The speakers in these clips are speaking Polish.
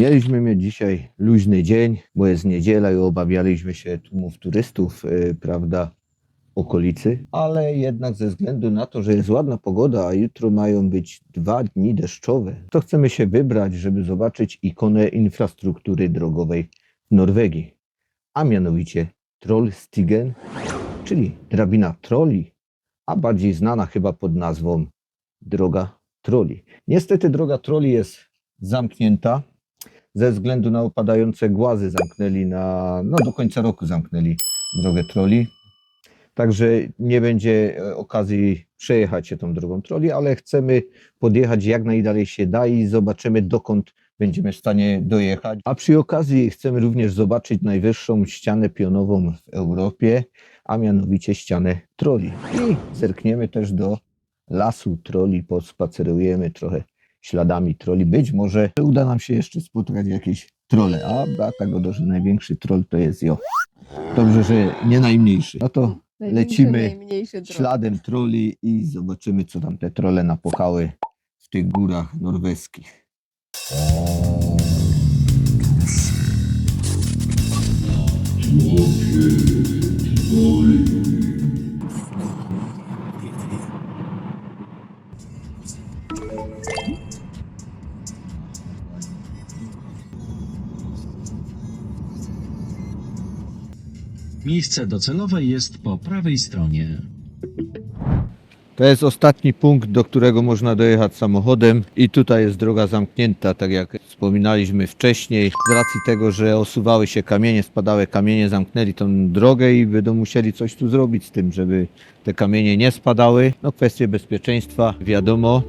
Mieliśmy mieć dzisiaj luźny dzień, bo jest niedziela i obawialiśmy się tłumów turystów, prawda, okolicy, ale jednak ze względu na to, że jest ładna pogoda, a jutro mają być 2 dni deszczowe, to chcemy się wybrać, żeby zobaczyć ikonę infrastruktury drogowej w Norwegii, a mianowicie Trollstigen, czyli drabina troli, a bardziej znana chyba pod nazwą Droga Troli. Niestety droga troli jest zamknięta. Ze względu na opadające głazy zamknęli do końca roku zamknęli drogę troli. Także nie będzie okazji przejechać się tą drogą troli, ale chcemy podjechać jak najdalej się da i zobaczymy, dokąd będziemy w stanie dojechać. A przy okazji chcemy również zobaczyć najwyższą ścianę pionową w Europie, a mianowicie ścianę troli. I zerkniemy też do lasu troli, pospacerujemy trochę śladami troli. Być może uda nam się jeszcze spotkać jakieś trole, a Beata go, że największy troll to jest Dobrze, że nie najmniejszy. No to lecimy śladem troli i zobaczymy, co tam te trole napokały w tych górach norweskich. Miejsce docelowe jest po prawej stronie. To jest ostatni punkt, do którego można dojechać samochodem i tutaj jest droga zamknięta, tak jak wspominaliśmy wcześniej. Z racji tego, że osuwały się kamienie, spadały kamienie, zamknęli tą drogę i będą musieli coś tu zrobić z tym, żeby te kamienie nie spadały. No kwestie bezpieczeństwa, wiadomo.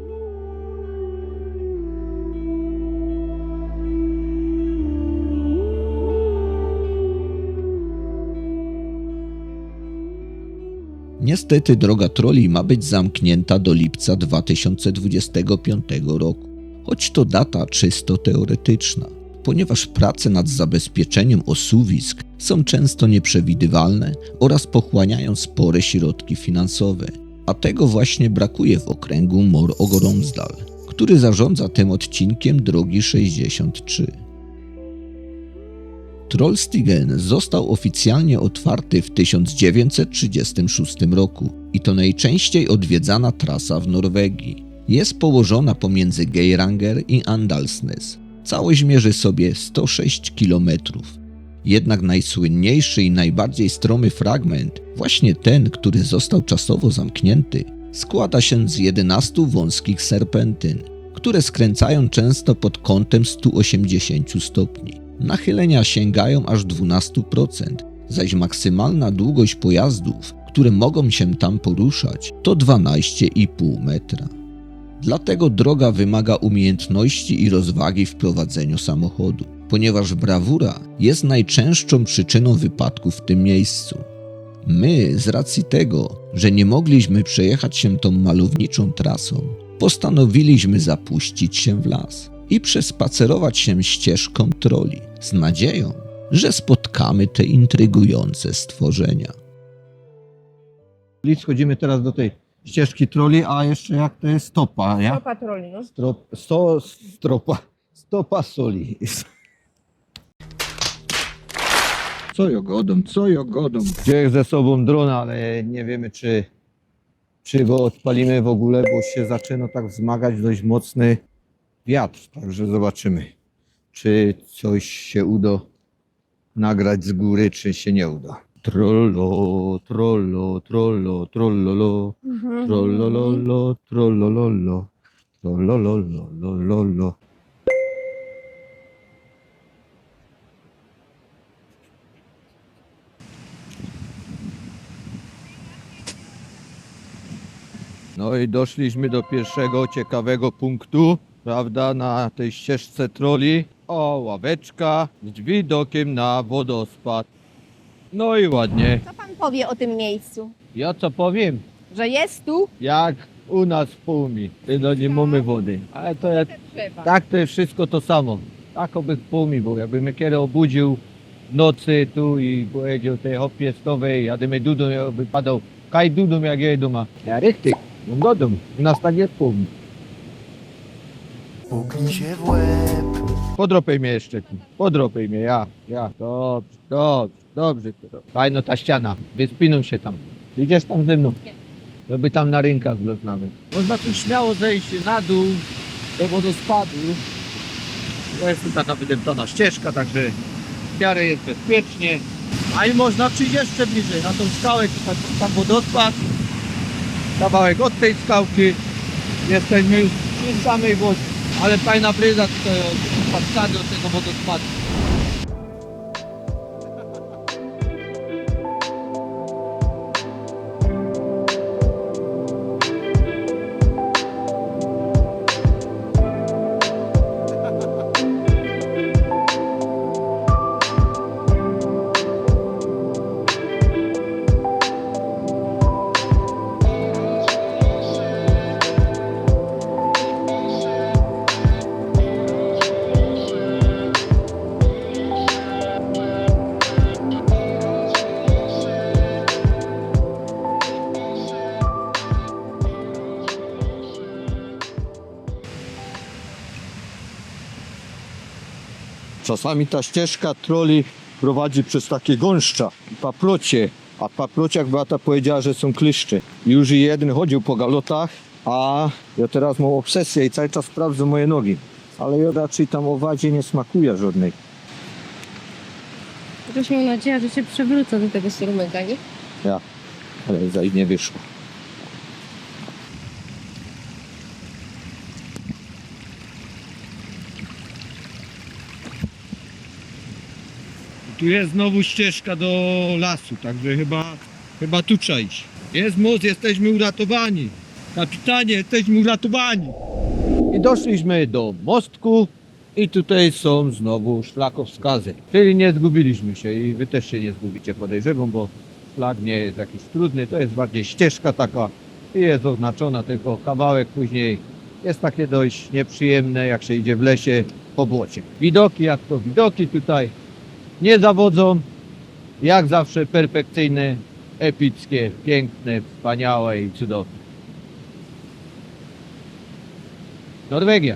Niestety droga troli ma być zamknięta do lipca 2025 roku, choć to data czysto teoretyczna, ponieważ prace nad zabezpieczeniem osuwisk są często nieprzewidywalne oraz pochłaniają spore środki finansowe, a tego właśnie brakuje w okręgu Mor og Romsdal, który zarządza tym odcinkiem drogi 63. Trollstigen został oficjalnie otwarty w 1936 roku i to najczęściej odwiedzana trasa w Norwegii. Jest położona pomiędzy Geiranger i Andalsnes. Całość mierzy sobie 106 km. Jednak najsłynniejszy i najbardziej stromy fragment, właśnie ten, który został czasowo zamknięty, składa się z 11 wąskich serpentyn, które skręcają często pod kątem 180 stopni. Nachylenia sięgają aż 12%, zaś maksymalna długość pojazdów, które mogą się tam poruszać, to 12,5 metra. Dlatego droga wymaga umiejętności i rozwagi w prowadzeniu samochodu, ponieważ brawura jest najczęstszą przyczyną wypadków w tym miejscu. My, z racji tego, że nie mogliśmy przejechać się tą malowniczą trasą, postanowiliśmy zapuścić się w las i przespacerować się ścieżką troli z nadzieją, że spotkamy te intrygujące stworzenia. Schodzimy teraz do tej ścieżki troli, a jeszcze jak to jest stopa, nie? Stopa troli, no. Stopa soli. Co ja godam. Wziąłem ze sobą drona, ale nie wiemy, czy go odpalimy w ogóle, bo się zaczyna tak wzmagać dość mocny wiatr. Także zobaczymy, czy coś się uda nagrać z góry, czy się nie uda. Trollo, trollo, trollo, trollolo, trollololo, trollololo, trollololo. No i doszliśmy do pierwszego ciekawego punktu, prawda, na tej ścieżce troli. O, ławeczka z widokiem na wodospad. No i ładnie. Co pan powie o tym miejscu? Ja co powiem? Że jest tu? Jak u nas w Pumi. No nie mamy wody. Ale to jak, Trzeba. tak to jest wszystko to samo. Tak oby w Pumi, bo jakby mnie kiedy obudził w nocy tu i powiedział tej hopie stowej, jadymy dudum, jakby padał. Kaj dudum jak jej doma. Ja richtig, dudum. U nas tak jest w Pumi. Puknij się w łeb, Podropaj mnie jeszcze, podropaj mnie, ja. Dobrze. Fajno ta ściana, wyspiną się tam. Idziesz tam ze mną, żeby tam na rynkach zlotnamy. Można tu śmiało zejść na dół do wodospadu. To jest tutaj wydeptana ścieżka, także w miarę jest bezpiecznie. A i można przyjść jeszcze bliżej, na tą skałę, tutaj tam wodospad. Kawałek od tej skałki. Jesteśmy już przy samej wodzie. Ale fajna bryza tutaj od fasady, od tego wodospadu. Czasami ta ścieżka troli prowadzi przez takie gąszcza, paplocie. A w paplociach Beata powiedziała, że są kliszcze. Już i jeden chodził po galotach, a ja teraz mam obsesję i cały czas sprawdzę moje nogi. Ale ja raczej tam owadzie nie smakuje żadnej. Chociaż mam nadzieję, że się przewrócę do tego strumyka, nie? Ja, ale za nie wyszło. Tu jest znowu ścieżka do lasu, także chyba tu trzeba iść. Jest most, jesteśmy uratowani. Kapitanie, jesteśmy uratowani. I doszliśmy do mostku i tutaj są znowu szlakowskazy. Czyli nie zgubiliśmy się i wy też się nie zgubicie, podejrzewam, bo szlak nie jest jakiś trudny, to jest bardziej ścieżka taka i jest oznaczona tylko kawałek później. Jest takie dość nieprzyjemne, jak się idzie w lesie po błocie. Widoki jak to widoki tutaj nie zawodzą, jak zawsze perfekcyjne, epickie, piękne, wspaniałe i cudowne. Norwegia.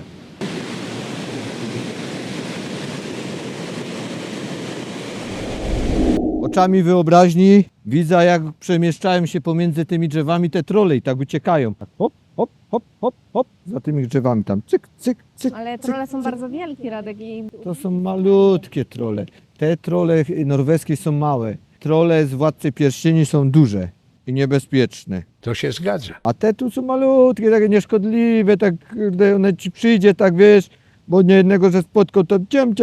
Oczami wyobraźni widzę, jak przemieszczają się pomiędzy tymi drzewami te trole i tak uciekają. Tak hop, hop, hop, hop, hop, za tymi drzewami tam cyk, cyk, cyk. Ale cyk, trole są cyk. bardzo wielkie, Radek, i To są malutkie trole. Te trole norweskie są małe. Trole z Władcy Pierścieni są duże i niebezpieczne. To się zgadza. A te tu są malutkie, takie nieszkodliwe, tak kurde, one ci przyjdzie, tak wiesz, bo nie jednego, że spotkał, to ciom,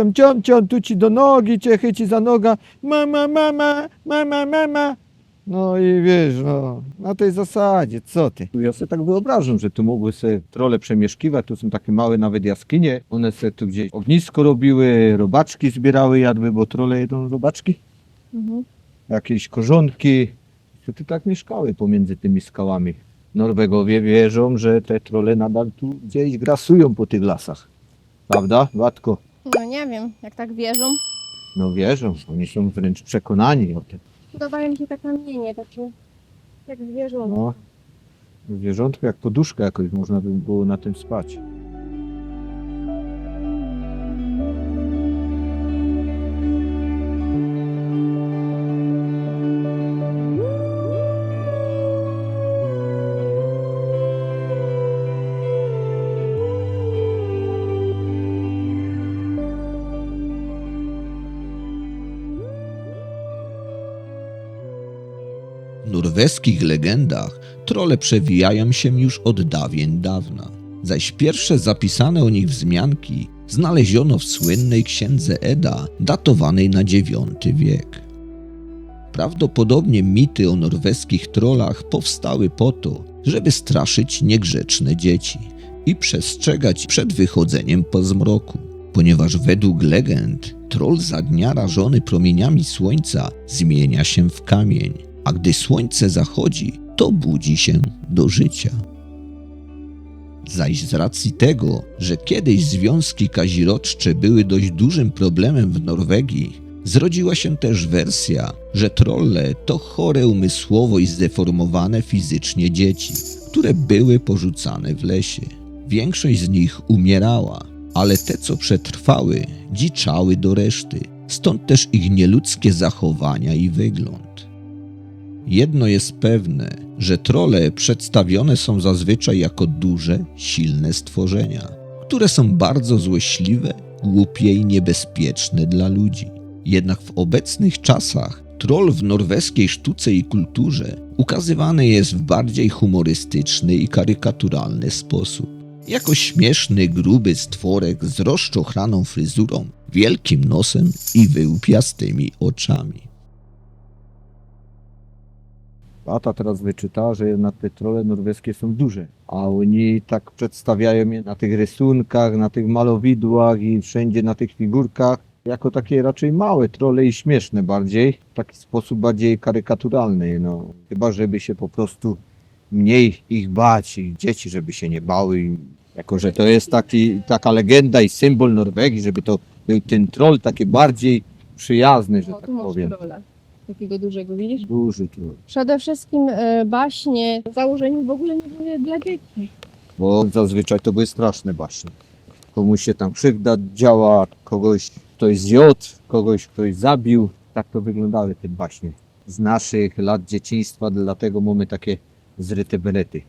tu ci do nogi cię chyci za noga, mama. No i wiesz, no, na tej zasadzie, co ty? Ja sobie tak wyobrażam, że tu mogły sobie trole przemieszkiwać, tu są takie małe nawet jaskinie, one sobie tu gdzieś ognisko robiły, robaczki zbierały, jadły, bo trole jedzą robaczki, jakieś korzonki, to tu tak mieszkały pomiędzy tymi skałami. Norwegowie wierzą, że te trole nadal tu gdzieś grasują po tych lasach. Prawda, Watko? no nie wiem, jak tak wierzą. No wierzą, oni są wręcz przekonani o tym. Dodaje mi się tak kamienie, takie jak zwierząt. No, zwierzątko jak poduszka jakoś można by było na tym spać. W norweskich legendach trole przewijają się już od dawien dawna, zaś pierwsze zapisane o nich wzmianki znaleziono w słynnej księdze Edda, datowanej na IX wiek. Prawdopodobnie mity o norweskich trollach powstały po to, żeby straszyć niegrzeczne dzieci i przestrzegać przed wychodzeniem po zmroku, ponieważ według legend troll za dnia rażony promieniami słońca zmienia się w kamień, a gdy słońce zachodzi, to budzi się do życia. Zaś z racji tego, że kiedyś związki kaziroczcze były dość dużym problemem w Norwegii, zrodziła się też wersja, że trolle to chore umysłowo i zdeformowane fizycznie dzieci, które były porzucane w lesie. Większość z nich umierała, ale te, co przetrwały, dziczały do reszty, stąd też ich nieludzkie zachowania i wygląd. Jedno jest pewne, że trolle przedstawione są zazwyczaj jako duże, silne stworzenia, które są bardzo złośliwe, głupie i niebezpieczne dla ludzi. Jednak w obecnych czasach troll w norweskiej sztuce i kulturze ukazywany jest w bardziej humorystyczny i karykaturalny sposób. Jako śmieszny, gruby stworek z rozczochraną fryzurą, wielkim nosem i wyłupiastymi oczami. Beata teraz wyczytała, że jednak te trolle norweskie są duże, a oni tak przedstawiają je na tych rysunkach, na tych malowidłach i wszędzie na tych figurkach jako takie raczej małe trolle i śmieszne bardziej, w taki sposób bardziej karykaturalny, no. Chyba żeby się po prostu mniej ich bać i dzieci żeby się nie bały, i jako że to jest taka legenda i symbol Norwegii, żeby to był ten troll taki bardziej przyjazny, że O, tak tu masz powiem. trolla. Takiego dużego, widzisz? Duży troll. Przede wszystkim baśnie w założeniu w ogóle nie były dla dzieci. Bo zazwyczaj to były straszne baśnie. Komuś się tam krzywda działa, kogoś ktoś zjadł, kogoś ktoś zabił. Tak to wyglądały te baśnie z naszych lat dzieciństwa, dlatego mamy takie zryte berety.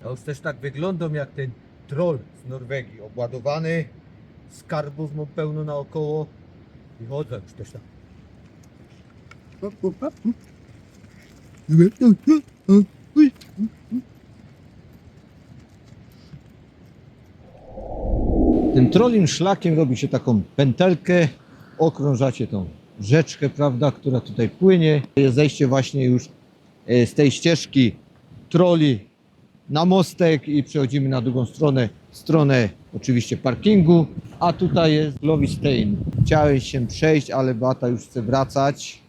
On też tak wyglądał jak ten troll z Norwegii, obładowany, skarbów mu pełno naokoło i chodzą już też tam. Tym trollim szlakiem robi się taką pętelkę, okrążacie tą rzeczkę, prawda, która tutaj płynie. Jest zejście właśnie już z tej ścieżki troli na mostek i przechodzimy na drugą stronę oczywiście parkingu, a tutaj jest Lovistein. Chciałem się przejść, ale Beata już chce wracać,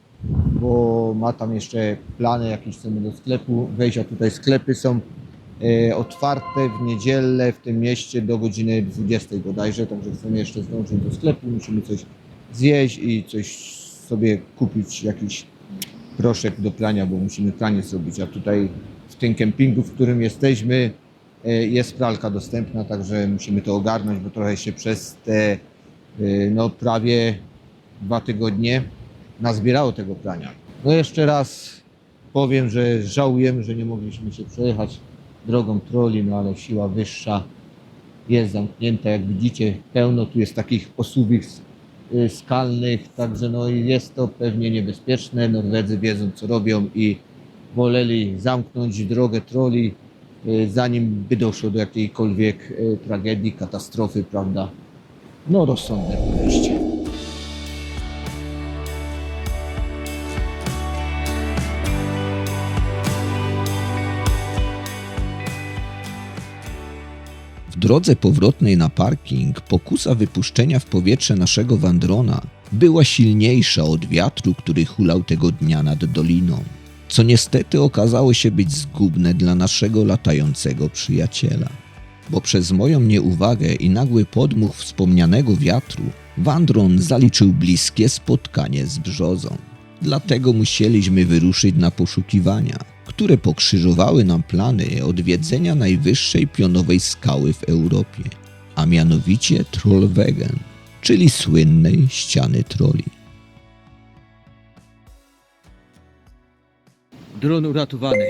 bo ma tam jeszcze plany jakieś, chcemy do sklepu wejść, a tutaj sklepy są otwarte w niedzielę w tym mieście do godziny 20 bodajże, także chcemy jeszcze zdążyć do sklepu, musimy coś zjeść i coś sobie kupić, jakiś proszek do prania, bo musimy pranie zrobić, a tutaj w tym kempingu, w którym jesteśmy, jest pralka dostępna, także musimy to ogarnąć, bo trochę się przez te no, prawie 2 tygodnie nazbierało tego prania. No jeszcze raz powiem, że żałujemy, że nie mogliśmy się przejechać drogą troli, no ale siła wyższa jest zamknięta, jak widzicie, pełno tu jest takich osuwich skalnych, także no i jest to pewnie niebezpieczne. Norwedzy wiedzą, co robią i woleli zamknąć drogę troli, zanim by doszło do jakiejkolwiek tragedii, katastrofy, prawda? No rozsądne podejście. W drodze powrotnej na parking pokusa wypuszczenia w powietrze naszego wandrona była silniejsza od wiatru, który hulał tego dnia nad doliną, co niestety okazało się być zgubne dla naszego latającego przyjaciela. Bo przez moją nieuwagę i nagły podmuch wspomnianego wiatru wandron zaliczył bliskie spotkanie z brzozą. Dlatego musieliśmy wyruszyć na poszukiwania, które pokrzyżowały nam plany odwiedzenia najwyższej pionowej skały w Europie, a mianowicie Trollveggen, czyli słynnej ściany troli. Dron uratowany.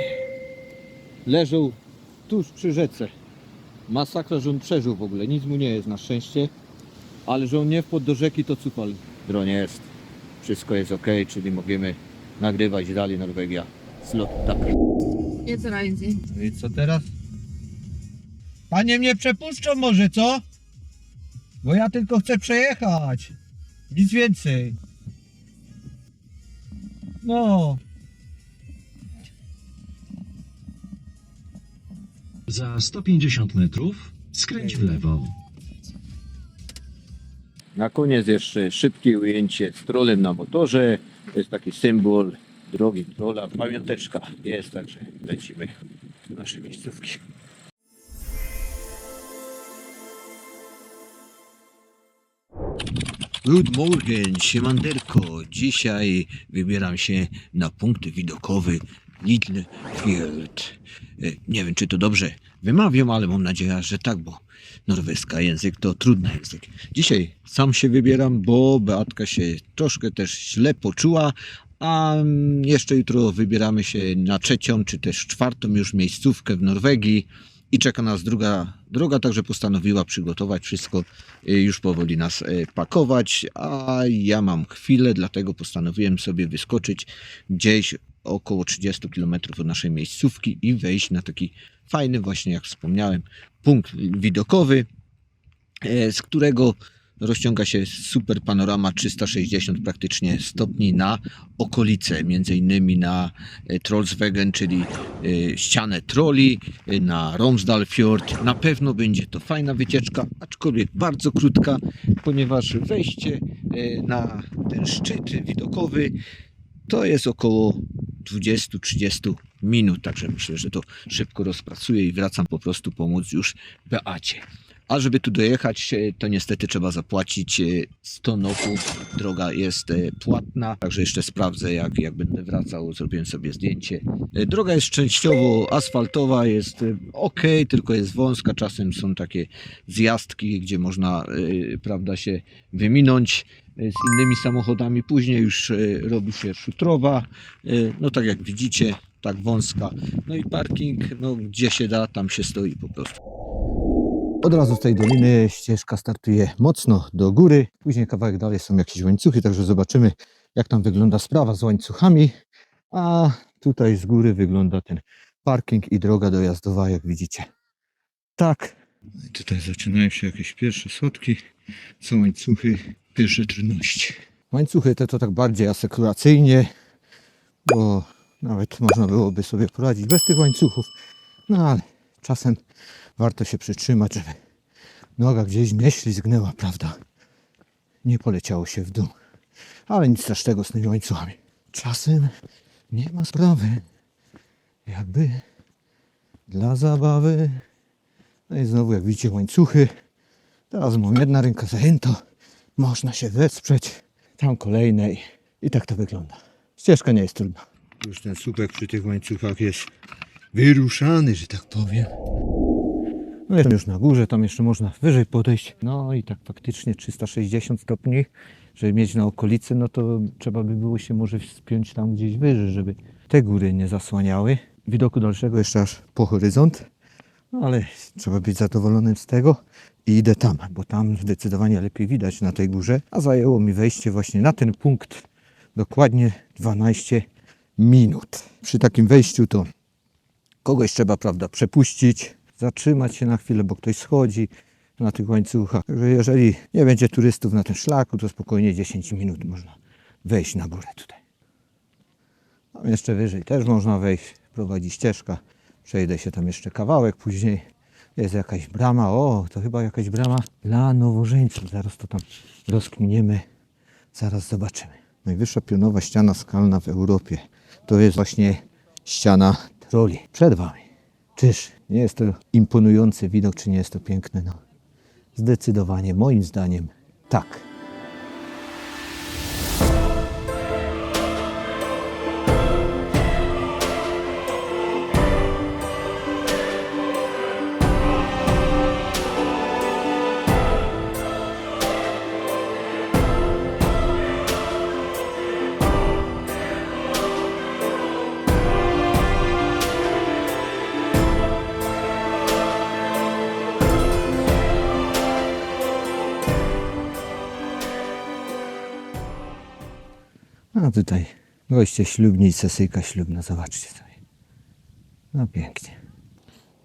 Leżał tuż przy rzece. Masakra, że on przeżył w ogóle. Nic mu nie jest na szczęście. Ale że on nie wpadł do rzeki, to cupal. Dron jest. Wszystko jest ok, czyli możemy nagrywać dalej Norwegia. Slot tak. Jest rajzy. No i co teraz? Panie mnie przepuszczą może, co? Bo ja tylko chcę przejechać. Nic więcej. No. Za 150 metrów skręć w lewo. Na koniec jeszcze szybkie ujęcie z trolem na motorze. To jest taki symbol drogi trola. Pamiąteczka jest, także lecimy do naszej miejscówki. Good morning, siemanderko. Dzisiaj wybieram się na punkt widokowy Little Field. Nie wiem, czy to dobrze wymawiam, ale mam nadzieję, że tak, bo norweski język to trudny język. Dzisiaj sam się wybieram, bo Beatka się troszkę też źle poczuła, a jeszcze jutro wybieramy się na 3. czy też 4. już miejscówkę w Norwegii i czeka nas druga droga, także postanowiła przygotować wszystko, już powoli nas pakować, a ja mam chwilę, dlatego postanowiłem sobie wyskoczyć gdzieś około 30 km od naszej miejscówki i wejść na taki fajny, właśnie jak wspomniałem, punkt widokowy, z którego rozciąga się super panorama 360 praktycznie stopni na okolice, między innymi na Trollsvegen, czyli ścianę troli, na Romsdalfjord. Na pewno będzie to fajna wycieczka, aczkolwiek bardzo krótka, ponieważ wejście na ten szczyt widokowy to jest około 20-30 minut, także myślę, że to szybko rozpracuję i wracam po prostu pomóc już Beacie. A żeby tu dojechać, to niestety trzeba zapłacić 100 noków. Droga jest płatna, także jeszcze sprawdzę, jak będę wracał. Zrobiłem sobie zdjęcie. Droga jest częściowo asfaltowa, jest ok, tylko jest wąska. Czasem są takie zjazdki, gdzie można, prawda, się wyminąć z innymi samochodami. Później już robi się szutrowa. No tak jak widzicie, tak wąska. No i parking, no gdzie się da, tam się stoi po prostu. Od razu z tej doliny ścieżka startuje mocno do góry. Później kawałek dalej są jakieś łańcuchy, także zobaczymy, jak tam wygląda sprawa z łańcuchami. A tutaj z góry wygląda ten parking i droga dojazdowa, jak widzicie. Tak. I tutaj zaczynają się jakieś pierwsze schodki. Są łańcuchy, pierwsze trudności. Łańcuchy to tak bardziej asekuracyjnie, bo nawet można byłoby sobie poradzić bez tych łańcuchów. No ale czasem warto się przytrzymać, żeby noga gdzieś nie ślizgnęła, prawda? Nie poleciało się w dół. Ale nic strasznego z tymi łańcuchami. Czasem nie ma sprawy. Jakby dla zabawy. No i znowu, jak widzicie, łańcuchy. Teraz mam jedna ręka zajęta. Można się wesprzeć. Tam kolejnej. I tak to wygląda. Ścieżka nie jest trudna. Już ten słupek przy tych łańcuchach jest wyruszany, że tak powiem. No jestem już na górze, tam jeszcze można wyżej podejść. No i tak faktycznie 360 stopni, żeby mieć na okolicy, no to trzeba by było się może spiąć tam gdzieś wyżej, żeby te góry nie zasłaniały. Widoku dalszego jeszcze aż po horyzont, no ale trzeba być zadowolonym z tego i idę tam, bo tam zdecydowanie lepiej widać na tej górze, a zajęło mi wejście właśnie na ten punkt dokładnie 12 minut. Przy takim wejściu to kogoś trzeba, prawda, przepuścić, zatrzymać się na chwilę, bo ktoś schodzi na tych łańcuchach. Także jeżeli nie będzie turystów na tym szlaku, to spokojnie 10 minut można wejść na górę tutaj. Tam jeszcze wyżej też można wejść, prowadzi ścieżka. Przejdę się tam jeszcze kawałek, później jest jakaś brama. O, to chyba jakaś brama dla nowożeńców. Zaraz to tam rozkminiemy, zaraz zobaczymy. Najwyższa pionowa ściana skalna w Europie. To jest właśnie ściana troli. Przed wami. Czyż nie jest to imponujący widok, czy nie jest to piękne? No, zdecydowanie, moim zdaniem, tak. A tutaj goście ślubni i sesyjka ślubna, zobaczcie sobie. No pięknie.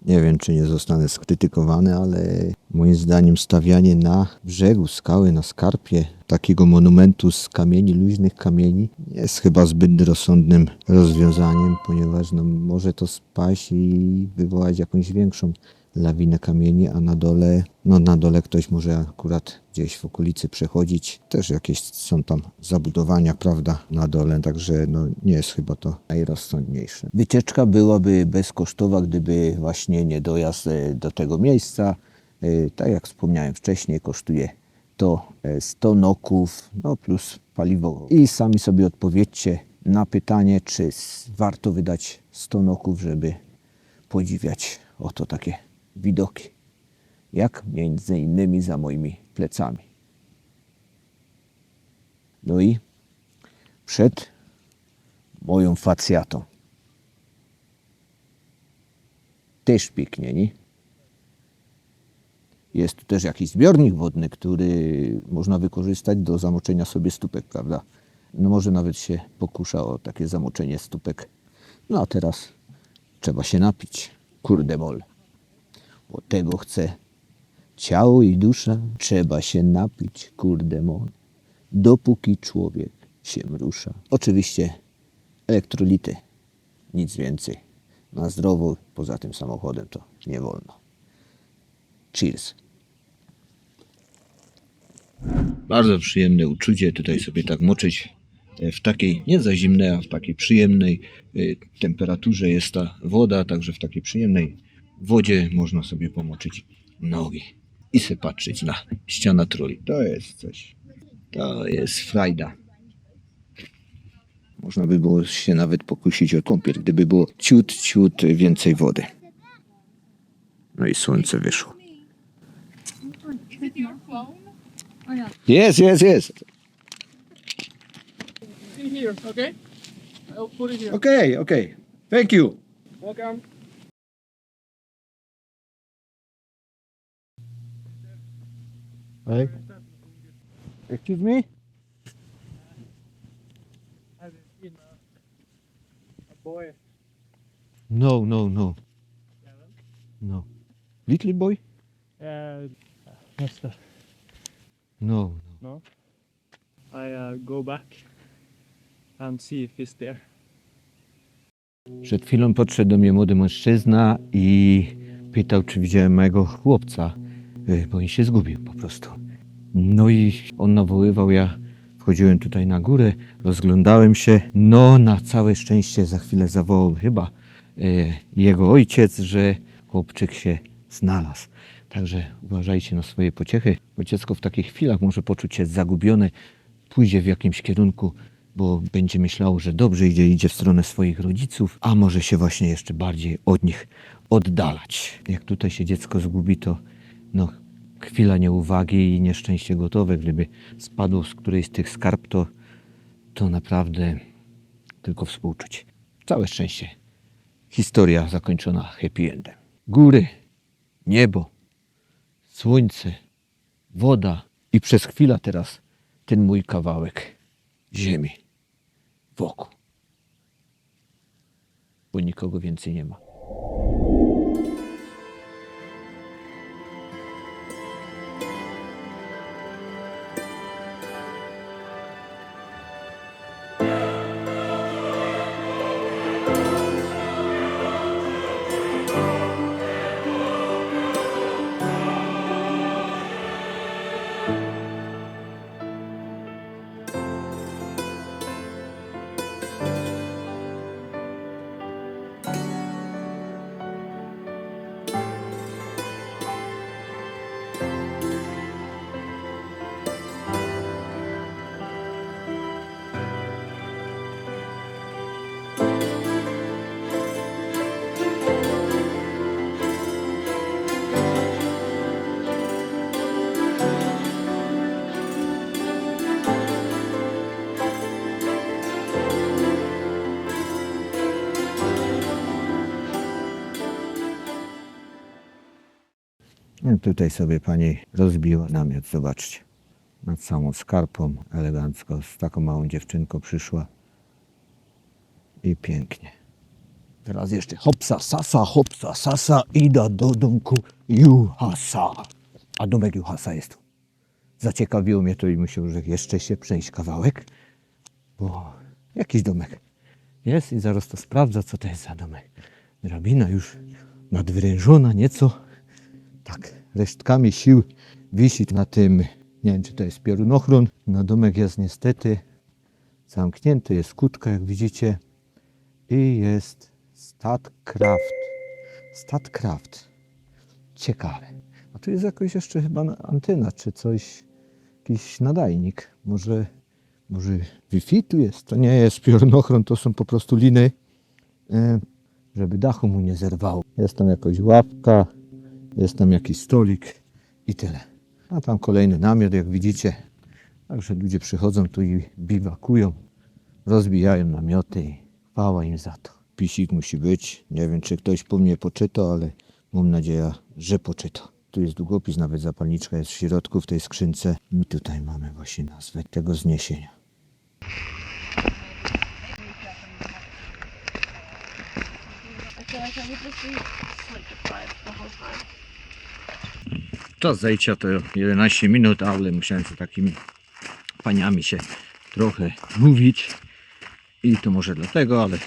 Nie wiem, czy nie zostanę skrytykowany, ale moim zdaniem stawianie na brzegu skały, na skarpie takiego monumentu z kamieni, luźnych kamieni jest chyba zbyt rozsądnym rozwiązaniem, ponieważ no, może to spaść i wywołać jakąś większą lawinę kamieni, a na dole ktoś może akurat gdzieś w okolicy przechodzić. Też jakieś są tam zabudowania, prawda, na dole, także no, nie jest chyba to najrozsądniejsze. Wycieczka byłaby bezkosztowa, gdyby właśnie nie dojazd do tego miejsca. Tak jak wspomniałem wcześniej, kosztuje to 100 noków, no plus paliwo. I sami sobie odpowiedzcie na pytanie, czy warto wydać 100 noków, żeby podziwiać oto takie widoki. Jak między innymi za moimi plecami. No i przed moją facjatą. Też pięknie, nie? Jest tu też jakiś zbiornik wodny, który można wykorzystać do zamoczenia sobie stópek, prawda? No może nawet się pokusza o takie zamoczenie stópek. No a teraz trzeba się napić. Kurde mol. Bo tego chce ciało i dusza. Trzeba się napić, kurde mol. Dopóki człowiek się rusza. Oczywiście elektrolity. Nic więcej. Na zdrowo, poza tym samochodem to nie wolno. Cheers. Bardzo przyjemne uczucie tutaj sobie tak moczyć w takiej, nie za zimnej, a w takiej przyjemnej temperaturze jest ta woda, także w takiej przyjemnej wodzie można sobie pomoczyć nogi i sobie patrzeć na ścianę troli. To jest coś. To jest frajda. Można by było się nawet pokusić o kąpiel, gdyby było ciut więcej wody. No i słońce wyszło. Yes. In here, okay? I'll put it here. Okay. Thank you. Welcome. Hey. Excuse me? Have you seen a boy? No. No. Little boy? What's that? No. No. I go back and see if he's there. Przed chwilą podszedł do mnie młody mężczyzna i pytał, czy widziałem mojego chłopca, bo on się zgubił po prostu. No i on nawoływał, ja wchodziłem tutaj na górę, rozglądałem się. No na całe szczęście za chwilę zawołał chyba jego ojciec, że chłopczyk się znalazł. Także uważajcie na swoje pociechy, bo dziecko w takich chwilach może poczuć się zagubione, pójdzie w jakimś kierunku, bo będzie myślało, że dobrze idzie w stronę swoich rodziców, a może się właśnie jeszcze bardziej od nich oddalać. Jak tutaj się dziecko zgubi, to no, chwila nieuwagi i nieszczęście gotowe. Gdyby spadło z którejś z tych skarb, to naprawdę tylko współczuć. Całe szczęście. Historia zakończona happy endem. Góry, niebo, słońce, woda i przez chwilę teraz ten mój kawałek ziemi wokół. Bo nikogo więcej nie ma. No tutaj sobie pani rozbiła namiot, zobaczcie. Nad samą skarpą, elegancko, z taką małą dziewczynką przyszła. I pięknie. Teraz jeszcze hopsa, sasa, ida do domku Juhasa. A domek Juhasa jest tu. Zaciekawiło mnie to i musiał, że jeszcze się przejść kawałek, bo jakiś domek jest i zaraz to sprawdza, co to jest za domek. Drabina już nadwyrężona nieco. Tak, resztkami sił wisi na tym, nie wiem czy to jest piorunochron. No domek jest niestety zamknięty, jest kłódka jak widzicie i jest Statkraft. Ciekawe. A tu jest jakoś jeszcze chyba antena czy coś, jakiś nadajnik. Może Wi-Fi tu jest? To nie jest piorunochron, to są po prostu liny, żeby dachu mu nie zerwało. Jest tam jakaś ławka Jest tam jakiś stolik i tyle. A tam kolejny namiot, jak widzicie. Także ludzie przychodzą tu i biwakują, rozbijają namioty i chwała im za to. Pisik musi być. Nie wiem, czy ktoś po mnie poczyta, ale mam nadzieję, że poczyta. Tu jest długopis, nawet zapalniczka jest w środku w tej skrzynce. I tutaj mamy właśnie nazwę tego zniesienia. Czas zejścia to 11 minut, ale musiałem z takimi paniami się trochę mówić. I to może dlatego, ale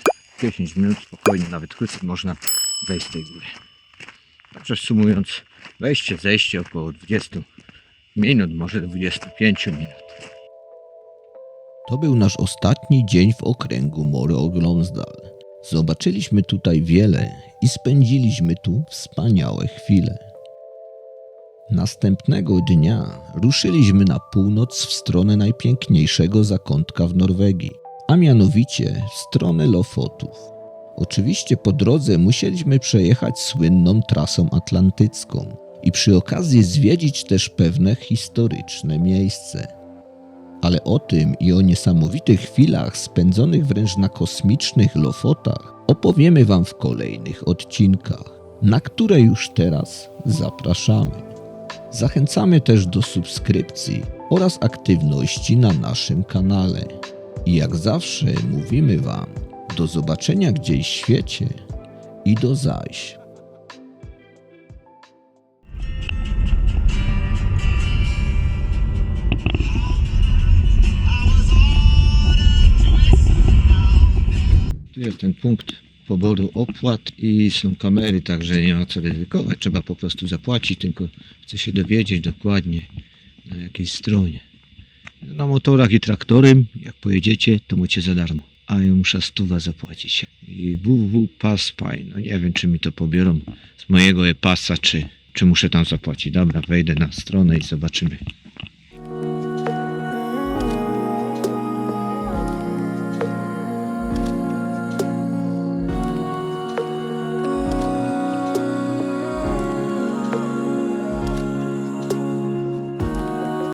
10 minut spokojnie, nawet krócej można zejść z tej góry. Także sumując, wejście, zejście około 20 minut, może 25 minut. To był nasz ostatni dzień w okręgu Møre-og-Romsdal. Zobaczyliśmy tutaj wiele i spędziliśmy tu wspaniałe chwile. Następnego dnia ruszyliśmy na północ w stronę najpiękniejszego zakątka w Norwegii, a mianowicie w stronę Lofotów. Oczywiście po drodze musieliśmy przejechać słynną trasą atlantycką i przy okazji zwiedzić też pewne historyczne miejsce. Ale o tym i o niesamowitych chwilach spędzonych wręcz na kosmicznych Lofotach opowiemy Wam w kolejnych odcinkach, na które już teraz zapraszamy. Zachęcamy też do subskrypcji oraz aktywności na naszym kanale. I jak zawsze mówimy Wam do zobaczenia gdzieś w świecie i do zaś. Tu jest ten punkt poboru opłat i są kamery, także nie ma co ryzykować. Trzeba po prostu zapłacić, tylko chcę się dowiedzieć dokładnie na jakiej stronie. Na motorach i traktorem, jak pojedziecie, to macie za darmo. A ja muszę 100 zapłacić. I www Pass Pay. No nie wiem, czy mi to pobiorą z mojego e-pasa, czy muszę tam zapłacić. Dobra, wejdę na stronę i zobaczymy.